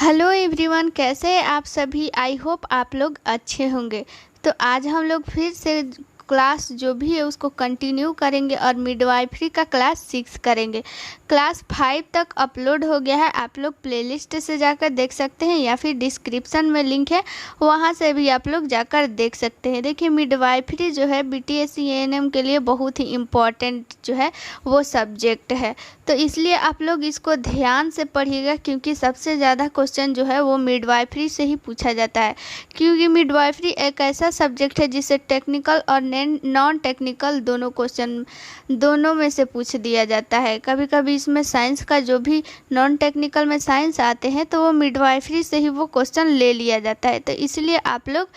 Hello everyone, कैसे हैं आप सभी। आई होप आप लोग अच्छे होंगे। तो आज हम लोग फिर से क्लास जो भी है उसको कंटिन्यू करेंगे और मिडवाइफरी का क्लास 6 करेंगे। क्लास 5 तक अपलोड हो गया है, आप लोग प्लेलिस्ट से जाकर देख सकते हैं या फिर डिस्क्रिप्शन में लिंक है, वहाँ से भी आप लोग जाकर देख सकते हैं। देखिए, मिडवाइफरी जो है बीटीएससी एएनएम के लिए बहुत ही इम्पॉर्टेंट जो है वो सब्जेक्ट है, तो इसलिए आप लोग इसको ध्यान से पढ़िएगा क्योंकि सबसे ज़्यादा क्वेश्चन जो है वो मिडवाइफरी से ही पूछा जाता है। क्योंकि मिडवाइफरी एक ऐसा सब्जेक्ट है जिससे टेक्निकल और नॉन टेक्निकल दोनों क्वेश्चन दोनों में से पूछ दिया जाता है। कभी कभी इसमें साइंस का जो भी नॉन टेक्निकल में साइंस आते हैं तो वो मिडवाइफरी से ही वो क्वेश्चन ले लिया जाता है, तो इसलिए आप लोग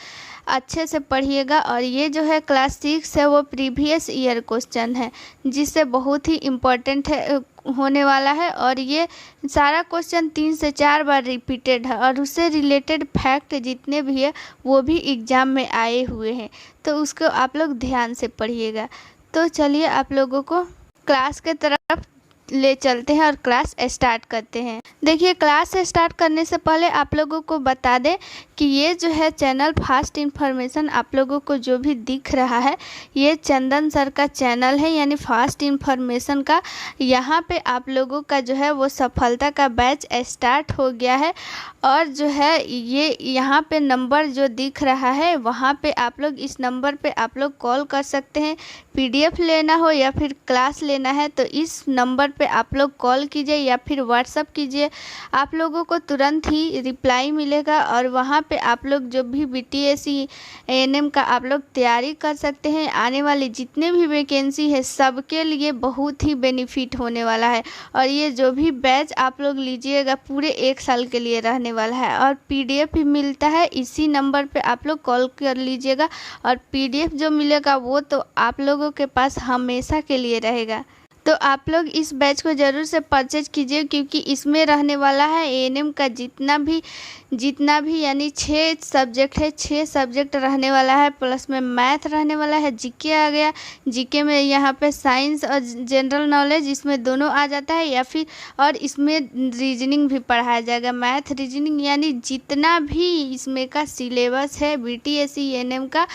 अच्छे से पढ़िएगा। और ये जो है क्लास 6 है वो प्रीवियस ईयर क्वेश्चन है जिससे बहुत ही इम्पोर्टेंट है होने वाला है, और ये सारा क्वेश्चन 3 से 4 बार रिपीटेड है और उससे रिलेटेड फैक्ट जितने भी है वो भी एग्ज़ाम में आए हुए हैं, तो उसको आप लोग ध्यान से पढ़िएगा। तो चलिए आप लोगों को क्लास के तरफ ले चलते हैं और क्लास स्टार्ट करते हैं। देखिए, क्लास स्टार्ट करने से पहले आप लोगों को बता दें कि ये जो है चैनल फास्ट इन्फॉर्मेशन आप लोगों को जो भी दिख रहा है ये चंदन सर का चैनल है, यानी फास्ट इन्फॉर्मेशन का। यहाँ पे आप लोगों का जो है वो सफलता का बैच स्टार्ट हो गया है, और जो है ये यहाँ पे नंबर जो दिख रहा है वहाँ पे आप लोग इस नंबर पे आप लोग कॉल कर सकते हैं। पीडीएफ लेना हो या फिर क्लास लेना है तो इस नंबर पे आप लोग कॉल कीजिए या फिर व्हाट्सअप कीजिए, आप लोगों को तुरंत ही रिप्लाई मिलेगा। और वहाँ पे आप लोग जो भी बीटीएससी एएनएम का आप लोग तैयारी कर सकते हैं। आने वाली जितने भी वैकेंसी है सबके लिए बहुत ही बेनिफिट होने वाला है, और ये जो भी बैच आप लोग लीजिएगा पूरे 1 साल के लिए रहने वाला है। और पीडीएफ भी मिलता है, इसी नंबर पे आप लोग कॉल कर लीजिएगा, और पीडीएफ जो मिलेगा वो तो आप लोगों के पास हमेशा के लिए रहेगा। तो आप लोग इस बैच को ज़रूर से परचेज कीजिए क्योंकि इसमें रहने वाला है एएनएम का जितना भी यानी 6 सब्जेक्ट है, 6 सब्जेक्ट रहने वाला है, प्लस में मैथ रहने वाला है, जीके आ गया, जीके में यहाँ पे साइंस और जनरल नॉलेज इसमें दोनों आ जाता है, या फिर और इसमें रीजनिंग भी पढ़ाया जाएगा। मैथ रीजनिंग यानी जितना भी इसमें का सिलेबस है बीटीएससी एएनएम का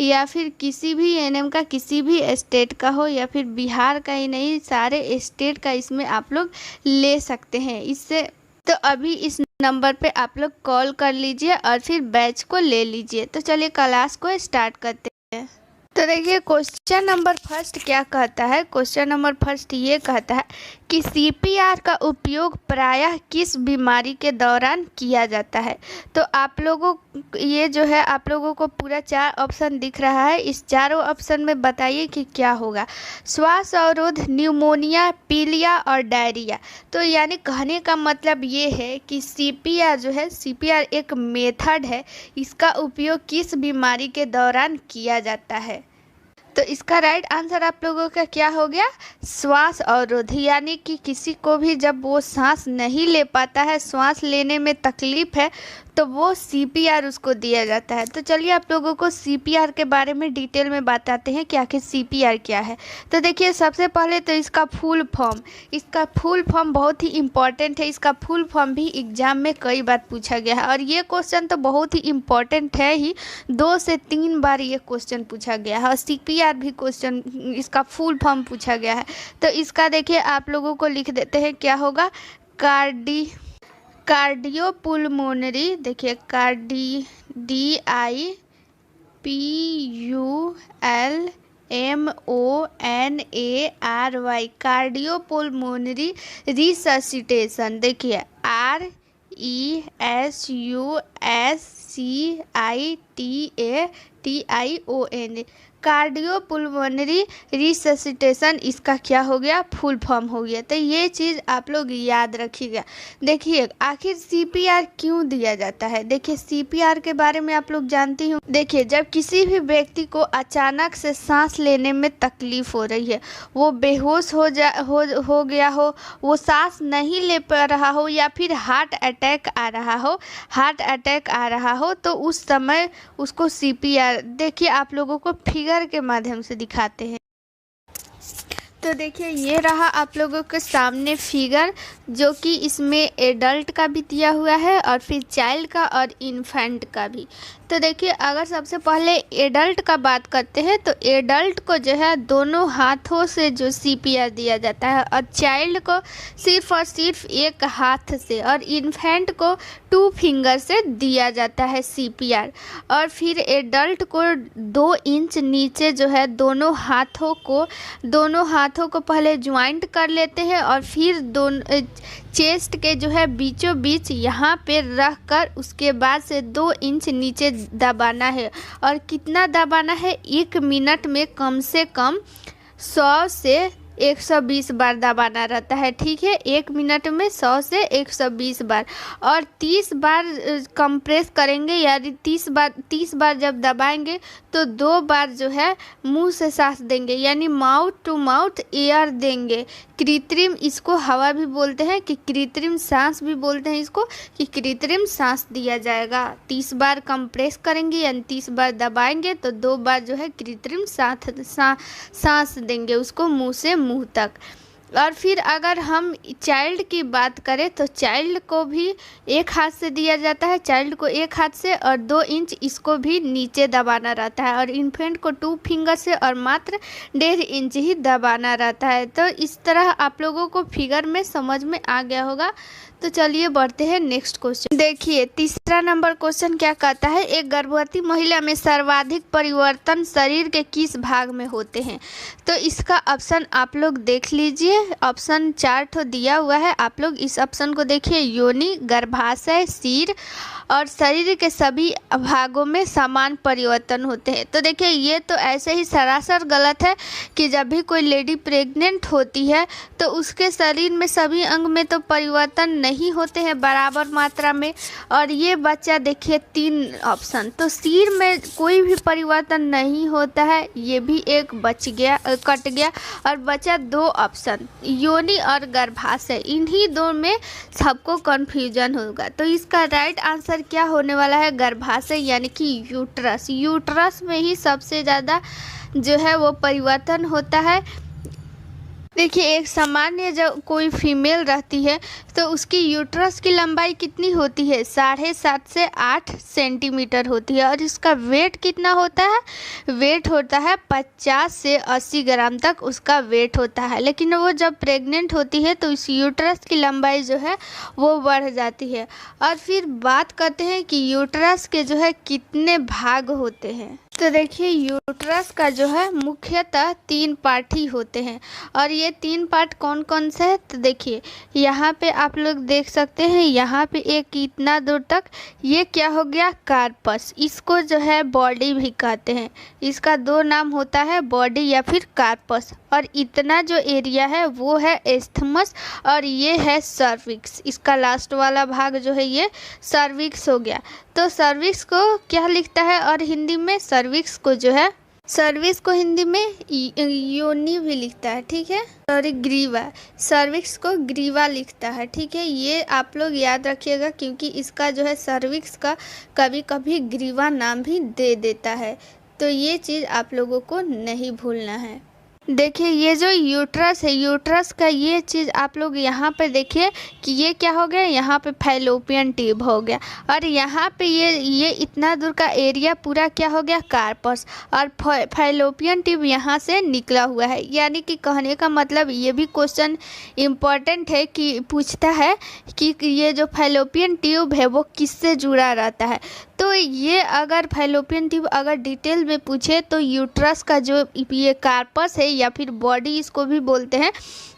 या फिर किसी भी एएनएम का, किसी भी स्टेट का हो या फिर बिहार का ही नहीं, सारे स्टेट का इसमें आप लोग ले सकते हैं इससे। तो अभी इस नंबर पे आप लोग कॉल कर लीजिए और फिर बैच को ले लीजिए। तो चलिए क्लास को स्टार्ट करते हैं। तो देखिए, क्वेश्चन नंबर फर्स्ट क्या कहता है। क्वेश्चन नंबर फर्स्ट ये कहता है कि सीपीआर का उपयोग प्रायः किस बीमारी के दौरान किया जाता है। तो आप लोगों ये जो है आप लोगों को पूरा 4 ऑप्शन दिख रहा है, इस चारों ऑप्शन में बताइए कि क्या होगा। श्वास अवरोध, न्यूमोनिया, पीलिया और डायरिया। तो यानी कहने का मतलब ये है कि सीपीआर जो है, सीपीआर एक मेथड है, इसका उपयोग किस बीमारी के दौरान किया जाता है। तो इसका राइट आंसर आप लोगों का क्या हो गया, श्वास अवरोध। यानी कि किसी को भी जब वो सांस नहीं ले पाता है, श्वास लेने में तकलीफ है, तो वो सीपीआर उसको दिया जाता है। तो चलिए आप लोगों को सीपीआर के बारे में डिटेल में बताते हैं कि आखिर सीपीआर क्या है। तो देखिए, सबसे पहले तो इसका फुल फॉर्म बहुत ही इम्पॉर्टेंट है। इसका फुल फॉर्म भी एग्जाम में कई बार पूछा गया है, और ये क्वेश्चन तो बहुत ही इम्पॉर्टेंट है ही, 2 से 3 बार ये क्वेश्चन पूछा गया है, और सीपीआर भी क्वेश्चन इसका फुल फॉर्म पूछा गया है। तो इसका देखिए आप लोगों को लिख देते हैं, क्या होगा, कार्डियोपुल्मोनरी। देखिए, DIPULMONARY, कार्डियोपुल्मोनरी रिससिटेशन। देखिए, RESUSCITATION, कार्डियोपुल्मोनरी रिससिटेशन, इसका क्या हो गया, फुल फॉर्म हो गया। तो ये चीज़ आप लोग याद रखिएगा। देखिए, आखिर सीपीआर क्यों दिया जाता है। देखिए, सीपीआर के बारे में आप लोग जानती हो। देखिए, जब किसी भी व्यक्ति को अचानक से सांस लेने में तकलीफ हो रही है, वो बेहोश हो गया हो, वो सांस नहीं ले पा रहा हो, या फिर हार्ट अटैक आ रहा हो, तो उस समय उसको सीपीआर, देखिए आप लोगों को फिगर के माध्यम से दिखाते हैं। तो देखिए ये रहा आप लोगों के सामने फिगर, जो कि इसमें एडल्ट का भी दिया हुआ है और फिर चाइल्ड का और इन्फेंट का भी। तो देखिए अगर सबसे पहले एडल्ट का बात करते हैं तो एडल्ट को जो है दोनों हाथों से जो सीपीआर दिया जाता है और चाइल्ड को सिर्फ और सिर्फ एक हाथ से और इन्फेंट को 2 फिंगर से दिया जाता है सीपीआर। और फिर एडल्ट को 2 इंच नीचे जो है दोनों हाथों को पहले ज्वाइंट कर लेते हैं और फिर दोनों चेस्ट के जो है बीचों बीच यहाँ पे रख कर उसके बाद से 2 इंच नीचे दबाना है। और कितना दबाना है, 1 मिनट में कम से कम 100 से 120 बार दबाना रहता है। ठीक है, 1 मिनट में 100 से 120 बार और 30 बार कंप्रेस करेंगे, यानी 30 बार जब दबाएंगे तो 2 बार जो है मुंह से सांस देंगे, यानी माउथ टू माउथ एयर देंगे। कृत्रिम, इसको हवा भी बोलते हैं कि कृत्रिम सांस भी बोलते हैं इसको, कि कृत्रिम सांस दिया जाएगा। 30 बार कंप्रेस करेंगे यानी 30 बार दबाएंगे तो 2 बार जो है कृत्रिम सांस देंगे उसको मुंह से मुंह तक। और फिर अगर हम चाइल्ड की बात करें तो चाइल्ड को भी 1 हाथ से दिया जाता है, चाइल्ड को 1 हाथ से और 2 इंच इसको भी नीचे दबाना रहता है। और इन्फेंट को 2 फिंगर से और मात्र 1.5 इंच ही दबाना रहता है। तो इस तरह आप लोगों को फिगर में समझ में आ गया होगा। तो चलिए बढ़ते हैं नेक्स्ट क्वेश्चन। देखिए तीसरा नंबर क्वेश्चन क्या कहता है, एक गर्भवती महिला में सर्वाधिक परिवर्तन शरीर के किस भाग में होते हैं। तो इसका ऑप्शन आप लोग देख लीजिए, ऑप्शन 4 ठो दिया हुआ है, आप लोग इस ऑप्शन को देखिए। योनि, गर्भाशय, सिर और शरीर के सभी भागों में समान परिवर्तन होते हैं। तो देखिए ये तो ऐसे ही सरासर गलत है कि जब भी कोई लेडी प्रेग्नेंट होती है तो उसके शरीर में सभी अंग में तो परिवर्तन नहीं होते हैं बराबर मात्रा में। और ये बच्चा देखिए 3 ऑप्शन, तो सिर में कोई भी परिवर्तन नहीं होता है, ये भी एक कट गया। और बचा 2 ऑप्शन, योनि और गर्भाशय, इन्हीं 2 में सबको कन्फ्यूजन होगा। तो इसका राइट आंसर क्या होने वाला है, गर्भाशय यानी कि यूट्रस। यूट्रस में ही सबसे ज़्यादा जो है वो परिवर्तन होता है। देखिए एक सामान्य जब कोई फीमेल रहती है तो उसकी यूट्रस की लंबाई कितनी होती है, 7.5 से 8 सेंटीमीटर होती है। और इसका वेट कितना होता है, वेट होता है 50 से 80 ग्राम तक उसका वेट होता है। लेकिन वो जब प्रेग्नेंट होती है तो इस यूट्रस की लंबाई जो है वो बढ़ जाती है। और फिर बात करते हैं कि यूट्रस के जो है कितने भाग होते हैं। तो देखिए यूट्रस का जो है मुख्यतः 3 पार्ट ही होते हैं। और ये 3 पार्ट कौन कौन से हैं, तो देखिए यहाँ पे आप लोग देख सकते हैं, यहाँ पे एक इतना दूर तक, ये क्या हो गया, कार्पस। इसको जो है बॉडी भी कहते हैं, इसका 2 नाम होता है, बॉडी या फिर कार्पस। और इतना जो एरिया है वो है एस्थमस और ये है सर्विक्स। इसका लास्ट वाला भाग जो है ये सर्विक्स हो गया। तो सर्विक्स को क्या लिखता है और हिंदी में, सर्विक्स को जो है, सर्विक्स को हिंदी में योनि भी लिखता है। ठीक है, और ग्रीवा, सर्विक्स को ग्रीवा लिखता है। ठीक है, ये आप लोग याद रखिएगा क्योंकि इसका जो है सर्विक्स का कभी कभी ग्रीवा नाम भी दे देता है। तो ये चीज़ आप लोगों को नहीं भूलना है। देखिए ये जो यूट्रस है, यूट्रस का ये चीज़ आप लोग यहाँ पे देखिए कि ये क्या हो गया, यहाँ पे फैलोपियन ट्यूब हो गया। और यहाँ पे ये इतना दूर का एरिया पूरा क्या हो गया, कार्पस। और फैलोपियन ट्यूब यहाँ से निकला हुआ है। यानी कि कहने का मतलब ये भी क्वेश्चन इम्पॉर्टेंट है कि पूछता है कि ये जो फैलोपियन ट्यूब है वो किससे जुड़ा रहता है। तो ये अगर फैलोपियन ट्यूब अगर डिटेल में पूछे तो यूट्रस का जो ये कार्पस है या फिर बॉडी इसको भी बोलते हैं,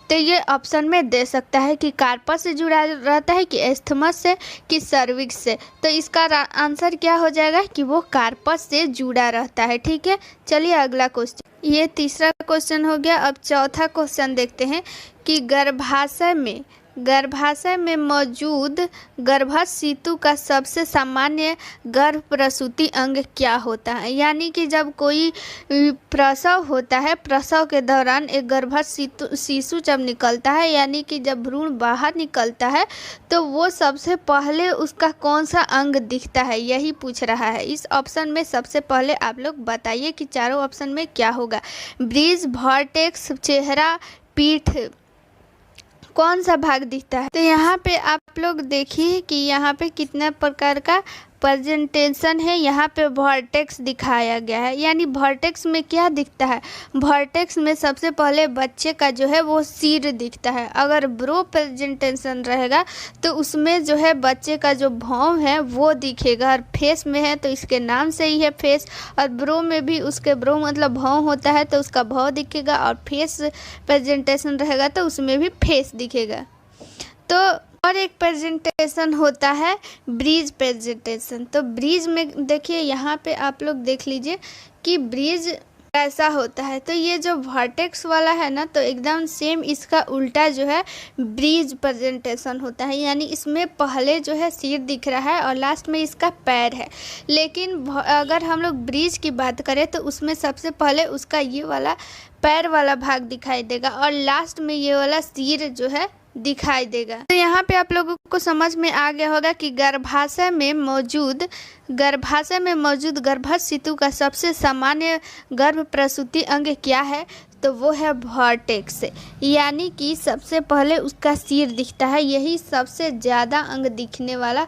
तो ये ऑप्शन में दे सकता है कि कार्पस से जुड़ा रहता है कि एस्थमस से कि सर्विक्स से। तो इसका आंसर क्या हो जाएगा कि वो कार्पस से जुड़ा रहता है। ठीक है, चलिए अगला क्वेश्चन। ये तीसरा क्वेश्चन हो गया। अब चौथा क्वेश्चन देखते हैं कि गर्भाशय में गर्भाशय में मौजूद गर्भाशयशिशु का सबसे सामान्य गर्भ प्रसूति अंग क्या होता है। यानी कि जब कोई प्रसव होता है, प्रसव के दौरान एक गर्भाशयशिशु जब निकलता है, यानी कि जब भ्रूण बाहर निकलता है, तो वो सबसे पहले उसका कौन सा अंग दिखता है, यही पूछ रहा है। इस ऑप्शन में सबसे पहले आप लोग बताइए कि चारों ऑप्शन में क्या होगा। ब्रीज, वर्टेक्स, चेहरा, पीठ, कौन सा भाग दिखता है। तो यहाँ पे आप लोग देखिए कि यहाँ पे कितना प्रकार का प्रेजेंटेशन है। यहाँ पे वर्टेक्स दिखाया गया है, यानी वर्टेक्स में क्या दिखता है। वर्टेक्स में सबसे पहले बच्चे का जो है वो सिर दिखता है। अगर ब्रो प्रेजेंटेशन रहेगा तो उसमें जो है बच्चे का जो भौं है वो दिखेगा, और फेस में है तो इसके नाम से ही है फेस, और ब्रो में भी उसके ब्रो मतलब भौं होता है तो उसका भौं दिखेगा, और फेस प्रेजेंटेशन रहेगा तो उसमें भी फेस दिखेगा। तो और एक प्रेजेंटेशन होता है ब्रीज प्रेजेंटेशन। तो ब्रीज में देखिए यहाँ पे आप लोग देख लीजिए कि ब्रीज कैसा होता है। तो ये जो वर्टेक्स वाला है ना, तो एकदम सेम इसका उल्टा जो है ब्रीज प्रेजेंटेशन होता है, यानी इसमें पहले जो है सिर दिख रहा है और लास्ट में इसका पैर है। लेकिन अगर हम लोग ब्रीज की बात करें तो उसमें सबसे पहले उसका ये वाला पैर वाला भाग दिखाई देगा और लास्ट में ये वाला सिर जो है दिखाई देगा। तो यहाँ पे आप लोगों को समझ में आ गया होगा कि गर्भाशय में मौजूद गर्भाशयशिशु का सबसे सामान्य गर्भ प्रसूति अंग क्या है। तो वो है वर्टेक्स, यानी कि सबसे पहले उसका सिर दिखता है। यही सबसे ज़्यादा अंग दिखने वाला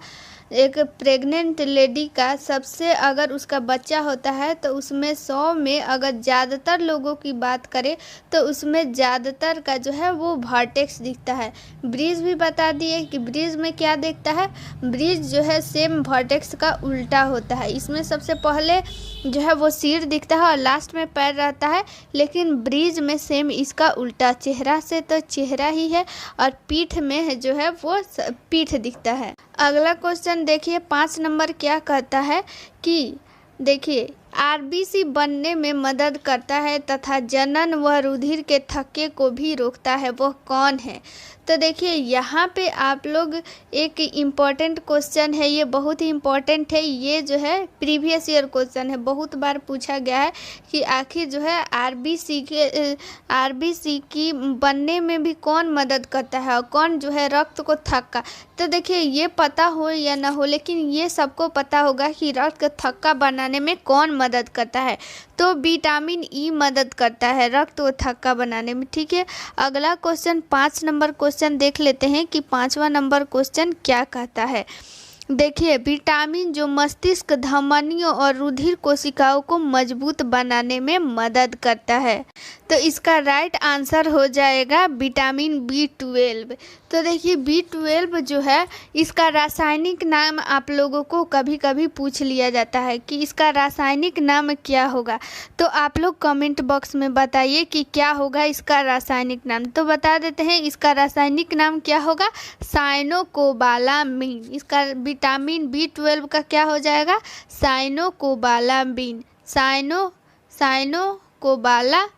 एक प्रेग्नेंट लेडी का सबसे, अगर उसका बच्चा होता है तो उसमें 100 में अगर ज़्यादातर लोगों की बात करें तो उसमें ज़्यादातर का जो है वो वर्टेक्स दिखता है। ब्रीज भी बता दिए कि ब्रीज में क्या दिखता है। ब्रीज जो है सेम वर्टेक्स का उल्टा होता है। इसमें सबसे पहले जो है वो सिर दिखता है और लास्ट में पैर रहता है, लेकिन ब्रीज में सेम इसका उल्टा, चेहरा से तो चेहरा ही है और पीठ में जो है वो पीठ दिखता है। अगला क्वेश्चन देखिए 5 नंबर क्या कहता है कि देखिए आरबीसी बनने में मदद करता है तथा जनन व रुधिर के थक्के को भी रोकता है, वह कौन है। तो देखिए यहाँ पे आप लोग एक इम्पॉर्टेंट क्वेश्चन है, ये बहुत ही इम्पॉर्टेंट है। ये जो है प्रीवियस ईयर क्वेश्चन है, बहुत बार पूछा गया है कि आखिर जो है आरबीसी की बनने में भी कौन मदद करता है और कौन जो है रक्त को थक्का। तो देखिए ये पता हो या ना हो, लेकिन ये सबको पता होगा कि रक्त का थक्का बनाने में कौन मदद करता है। तो विटामिन ई मदद करता है रक्त को थक्का बनाने में। ठीक है, अगला क्वेश्चन 5 नंबर क्वेश्चन देख लेते हैं कि 5वां नंबर क्वेश्चन क्या कहता है। देखिए विटामिन जो मस्तिष्क, धमनियों और रुधिर कोशिकाओं को मजबूत बनाने में मदद करता है। तो इसका राइट आंसर हो जाएगा विटामिन B12। तो देखिए B12 जो है इसका रासायनिक नाम आप लोगों को कभी कभी पूछ लिया जाता है कि इसका रासायनिक नाम क्या होगा। तो आप लोग कमेंट बॉक्स में बताइए कि क्या होगा इसका रासायनिक नाम। तो बता देते हैं इसका रासायनिक नाम क्या होगा, साइनोकोबालामिन। इसका विटामिन B12 का क्या हो जाएगा, साइनोकोबालामिन, साइनोकोबालामिन।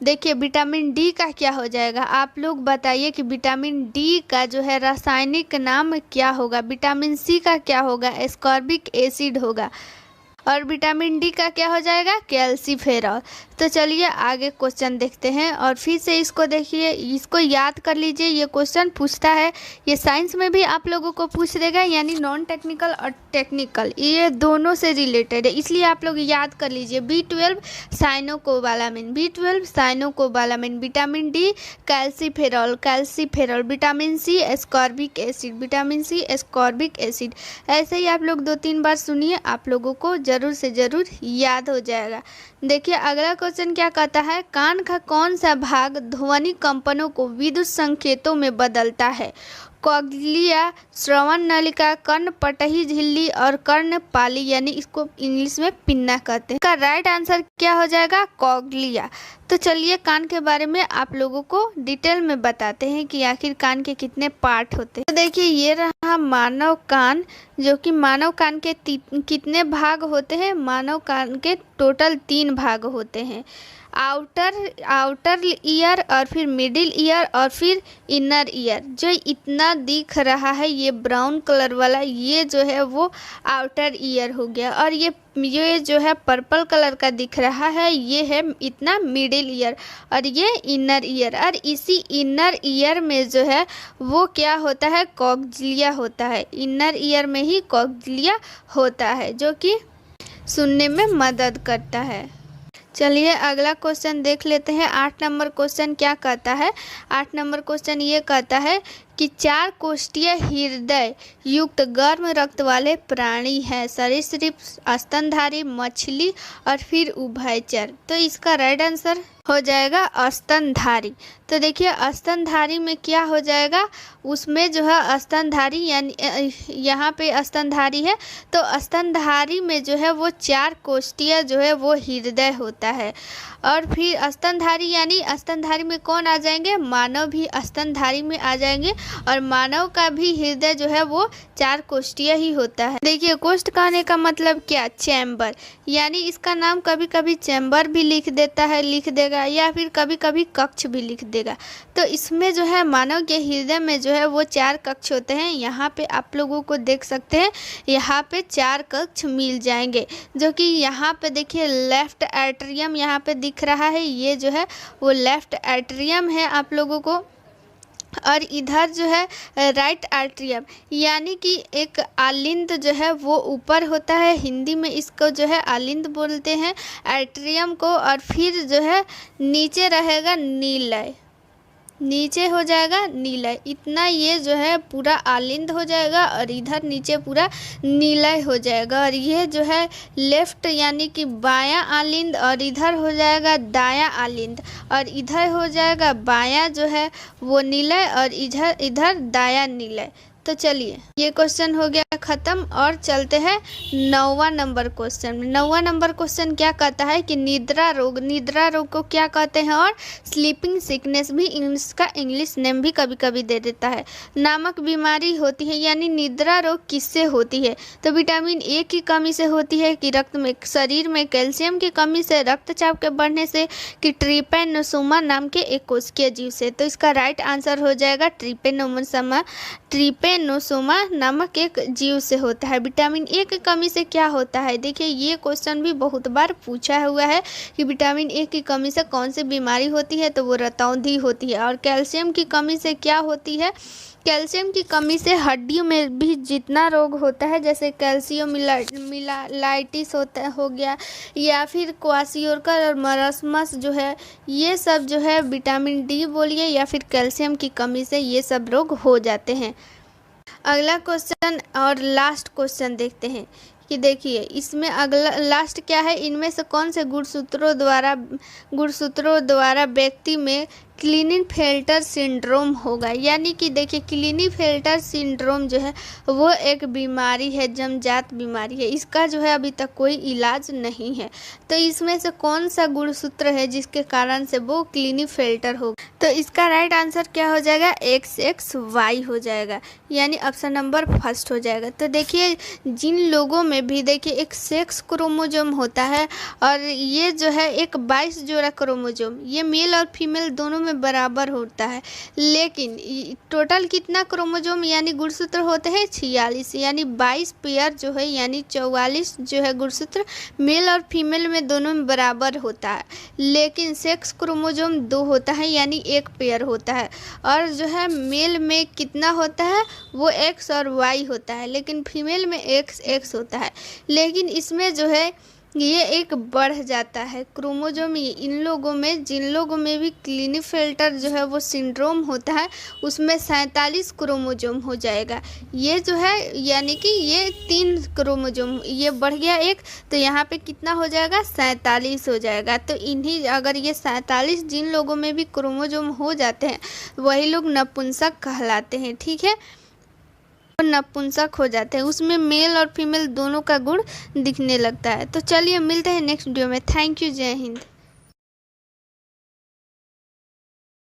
देखिए विटामिन डी का क्या हो जाएगा, आप लोग बताइए कि विटामिन डी का जो है रासायनिक नाम क्या होगा। विटामिन सी का क्या होगा, एस्कॉर्बिक एसिड होगा। और विटामिन डी का क्या हो जाएगा, कैल्सीफेरॉल। तो चलिए आगे क्वेश्चन देखते हैं और फिर से इसको देखिए, इसको याद कर लीजिए। ये क्वेश्चन पूछता है, ये साइंस में भी आप लोगों को पूछ देगा, यानी नॉन टेक्निकल और टेक्निकल ये दोनों से रिलेटेड है, इसलिए आप लोग याद कर लीजिए। B12 cyanocobalamin, B12 cyanocobalamin, vitamin D calciferol, vitamin C ascorbic acid, vitamin C ascorbic acid. ऐसे ही आप लोग 2-3 बार सुनिए, आप लोगों को जरूर से जरूर याद हो जाएगा। देखिए अगला क्वेश्चन क्या कहता है, कान का कौन सा भाग ध्वनि कंपनों को विद्युत संकेतों में बदलता है। कॉग्लिया, श्रवण नलिका, कर्णपटही झिल्ली और कर्णपाली, यानी इसको इंग्लिश में पिन्ना कहते हैं। इसका राइट आंसर क्या हो जाएगा, कॉग्लिया। तो चलिए कान के बारे में आप लोगों को डिटेल में बताते हैं कि आखिर कान के कितने पार्ट होते हैं। तो देखिए ये रहा मानव कान, जो कि मानव कान के कितने भाग होते हैं, मानव कान के टोटल 3 भाग होते हैं। आउटर ईयर और फिर मिडिल ईयर और फिर इनर ईयर। जो इतना दिख रहा है ये ब्राउन कलर वाला, ये जो है वो आउटर ईयर हो गया, और ये जो है पर्पल कलर का दिख रहा है ये है इतना मिडिल ईयर, और ये इनर ईयर। और इसी इनर ईयर में जो है वो क्या होता है, कॉक्सिलिया होता है। इनर ईयर में ही कॉक्सिलिया होता है जो कि सुनने में मदद करता है। चलिए अगला क्वेश्चन देख लेते हैं। 8 नंबर क्वेश्चन क्या कहता है। 8 नंबर क्वेश्चन ये कहता है कि 4 कोष्ठीय हृदय युक्त गर्म रक्त वाले प्राणी है, सरीसृप, स्तनधारी, मछली और फिर उभयचर। तो इसका राइट आंसर हो जाएगा स्तनधारी। तो देखिए स्तनधारी में क्या हो जाएगा, उसमें जो है स्तनधारी यानी यहाँ पे स्तनधारी है, तो स्तनधारी में जो है वो 4 कोष्ठीय जो है वो हृदय होता है। और फिर स्तनधारी यानी स्तनधारी में कौन आ जाएंगे, मानव भी स्तनधारी में आ जाएंगे, और मानव का भी हृदय जो है वो 4 कोष्ठीय ही होता है। देखिए कोष्ठ कहने का मतलब क्या, चैम्बर, यानी इसका नाम कभी कभी चैम्बर भी लिख देगा या फिर कभी कभी कक्ष भी लिख देगा। तो इसमें जो है मानव के हृदय में जो है वो 4 कक्ष होते हैं। यहाँ पे आप लोगों को देख सकते हैं, यहाँ पे 4 कक्ष मिल जाएंगे, जो कि यहाँ पे देखिए लेफ्ट एट्रियम यहाँ पे दिख रहा है, ये जो है वो लेफ्ट एट्रियम है आप लोगों को। और इधर जो है राइट एट्रियम, यानी कि एक आलिंद जो है वो ऊपर होता है, हिंदी में इसको जो है आलिंद बोलते हैं एट्रियम को। और फिर जो है नीचे रहेगा नीलय, नीचे हो जाएगा नीलय। इतना ये जो है पूरा आलिंद हो जाएगा और इधर नीचे पूरा नीलय हो जाएगा। और ये जो है लेफ्ट यानी कि बायां आलिंद, और इधर हो जाएगा दायां आलिंद, और इधर हो जाएगा बायां जो है वो नीलय, और इधर दायां नीलय। तो चलिए ये क्वेश्चन हो गया ख़त्म, और चलते हैं 9वां नंबर क्वेश्चन में। 9वां नंबर क्वेश्चन क्या कहता है कि निद्रा रोग को क्या कहते हैं, और स्लीपिंग सिकनेस भी इसका इंग्लिश नेम भी कभी कभी दे देता है, नामक बीमारी होती है। यानी निद्रा रोग किससे होती है, तो विटामिन ए की कमी से होती है, कि रक्त में शरीर में कैल्शियम की कमी से, रक्तचाप के बढ़ने से, कि ट्रिपेनोसोमा नाम के एक कोशिकीय जीव से। तो इसका राइट आंसर हो जाएगा ट्रिपेनोसोमा नामक एक जीव से होता है। विटामिन ए की कमी से क्या होता है, देखिए ये क्वेश्चन भी बहुत बार पूछा हुआ है कि विटामिन ए की कमी से कौन सी बीमारी होती है, तो वो रतौंधी होती है। और कैल्शियम की कमी से क्या होती है, कैल्शियम की कमी से हड्डियों में भी जितना रोग होता है, जैसे कैल्शियोमिलाइटिस हो गया, या फिर क्वाशियोरकर और मरस्मस जो है, ये सब जो है विटामिन डी बोलिए या फिर कैल्शियम की कमी से ये सब रोग हो जाते हैं। अगला क्वेश्चन और लास्ट क्वेश्चन देखते हैं कि देखिए इसमें अगला लास्ट क्या है, इनमें से कौन से गुणसूत्रों द्वारा व्यक्ति में क्लीनेफेल्टर सिंड्रोम होगा। यानी कि देखिए क्लीनेफेल्टर सिंड्रोम जो है वो एक बीमारी है, जन्मजात बीमारी है, इसका जो है अभी तक कोई इलाज नहीं है। तो इसमें से कौन सा गुणसूत्र है जिसके कारण से वो क्लीनेफेल्टर होगा, तो इसका राइट आंसर क्या हो जाएगा, XXY हो जाएगा, यानी ऑप्शन नंबर फर्स्ट हो जाएगा। तो देखिए जिन लोगों में भी देखिए एक सेक्स क्रोमोजोम होता है, और ये जो है एक 22 जोड़ा क्रोमोजोम, ये मेल और फीमेल दोनों में बराबर होता है, लेकिन टोटल कितना क्रोमोजोम यानी गुणसूत्र होते हैं 46, यानी 22 पेयर जो है यानी 44 जो है गुणसूत्र मेल और फीमेल में दोनों में बराबर होता है। लेकिन सेक्स क्रोमोजोम 2 होता है यानी 1 पेयर होता है, और जो है मेल में कितना होता है वो X और Y होता है, लेकिन फीमेल में XX होता है। लेकिन इसमें जो है ये एक बढ़ जाता है क्रोमोजोम, इन लोगों में जिन लोगों में भी क्लीनेफेल्टर जो है वो सिंड्रोम होता है उसमें 47 क्रोमोजोम हो जाएगा। ये जो है यानी कि ये 3 क्रोमोजोम ये बढ़ गया एक, तो यहाँ पे कितना हो जाएगा 47 हो जाएगा। तो इन्हीं अगर ये 47 जिन लोगों में भी क्रोमोजोम हो जाते हैं वही लोग नपुंसक कहलाते हैं, ठीक है, नपुंसक हो जाते हैं, उसमें मेल और फीमेल दोनों का गुण दिखने लगता है। तो चलिए मिलते हैं नेक्स्ट वीडियो में। थैंक यू, जय हिंद।